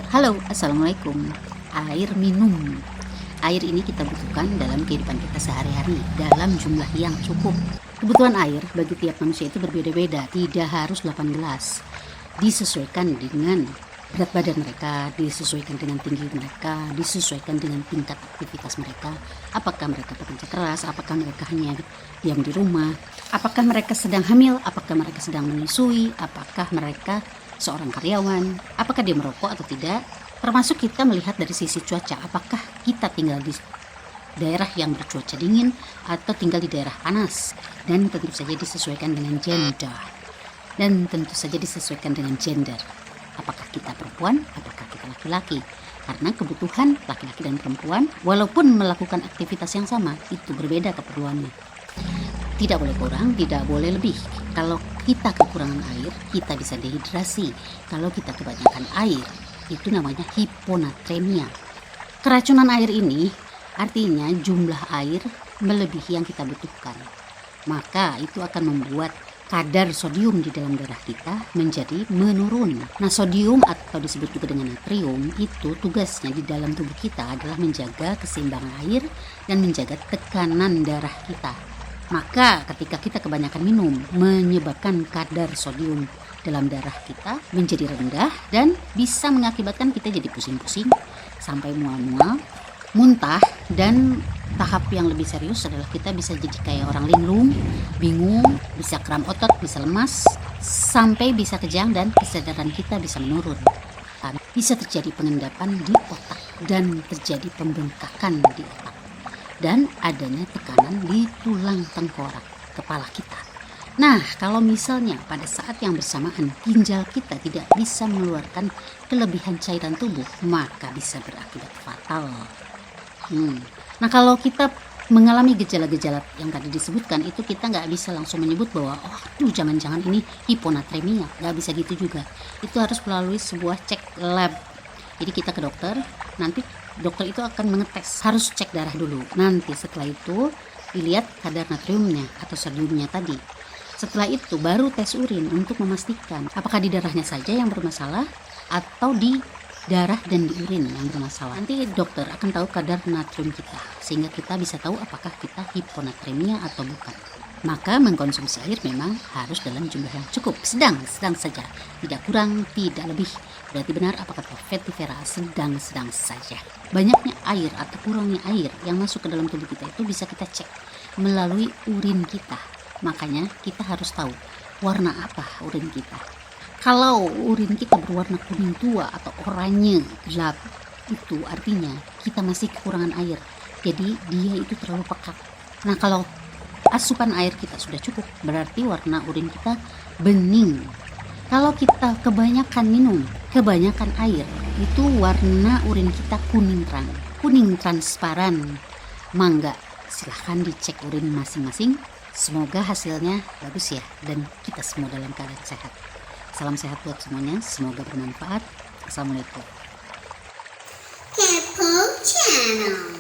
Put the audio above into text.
Halo, assalamualaikum. Air minum. Air ini kita butuhkan dalam kehidupan kita sehari-hari dalam jumlah yang cukup. Kebutuhan air bagi tiap manusia itu berbeda-beda, tidak harus 8 gelas. Disesuaikan dengan berat badan mereka, disesuaikan dengan tinggi mereka, disesuaikan dengan tingkat aktivitas mereka. Apakah mereka pekerja keras, apakah mereka hanya diam di rumah, apakah mereka sedang hamil, apakah mereka sedang menyusui, apakah mereka seorang karyawan, apakah dia merokok atau tidak. Termasuk kita melihat dari sisi cuaca, apakah kita tinggal di daerah yang bercuaca dingin atau tinggal di daerah panas. Dan tentu saja disesuaikan dengan gender. Apakah kita perempuan, apakah kita laki-laki. Karena kebutuhan laki-laki dan perempuan walaupun melakukan aktivitas yang sama, itu berbeda keperluannya. Tidak boleh kurang, tidak boleh lebih. Kalau kita kekurangan air, kita bisa dehidrasi. Kalau kita kebanyakan air, itu namanya hiponatremia. Keracunan air ini artinya jumlah air melebihi yang kita butuhkan. Maka itu akan membuat kadar sodium di dalam darah kita menjadi menurun. Nah, sodium atau disebut juga dengan natrium itu tugasnya di dalam tubuh kita adalah menjaga keseimbangan air dan menjaga tekanan darah kita. Maka ketika kita kebanyakan minum menyebabkan kadar sodium dalam darah kita menjadi rendah dan bisa mengakibatkan kita jadi pusing-pusing sampai mual-mual, muntah, dan tahap yang lebih serius adalah kita bisa jadi kayak orang linglung, bingung, bisa kram otot, bisa lemas, sampai bisa kejang dan kesadaran kita bisa menurun. Bisa terjadi pengendapan di otak dan terjadi pembengkakan di otak dan adanya tekanan di tulang tengkorak kepala kita. Nah, kalau misalnya pada saat yang bersamaan ginjal kita tidak bisa mengeluarkan kelebihan cairan tubuh, maka bisa berakibat fatal. Nah, kalau kita mengalami gejala-gejala yang tadi disebutkan, itu kita nggak bisa langsung menyebut bahwa jangan-jangan ini hiponatremia. Nggak bisa gitu juga. Itu harus melalui sebuah cek lab. Jadi kita ke dokter, nanti dokter itu akan mengetes, harus cek darah dulu. Nanti setelah itu dilihat kadar natriumnya atau sodiumnya tadi. Setelah itu baru tes urin untuk memastikan apakah di darahnya saja yang bermasalah atau di darah dan di urin yang bermasalah. Nanti dokter akan tahu kadar natrium kita sehingga kita bisa tahu apakah kita hiponatremia atau bukan. Maka mengkonsumsi air memang harus dalam jumlah yang cukup, sedang saja, tidak kurang, tidak lebih. Berarti benar apa kata Vetivera, sedang saja. Banyaknya air atau kurangnya air yang masuk ke dalam tubuh kita itu bisa kita cek melalui urin kita. Makanya kita harus tahu warna apa urin kita. Kalau urin kita berwarna kuning tua atau oranye gelap, itu artinya kita masih kekurangan air. Jadi dia itu terlalu pekat. Nah, kalau asupan air kita sudah cukup, berarti warna urin kita bening. Kalau kita kebanyakan minum, kebanyakan air, itu warna urin kita kuning terang, kuning transparan. Mangga, silahkan dicek urin masing-masing. Semoga hasilnya bagus ya, dan kita semua dalam keadaan sehat. Salam sehat buat semuanya, semoga bermanfaat. Assalamualaikum. Kepo Channel.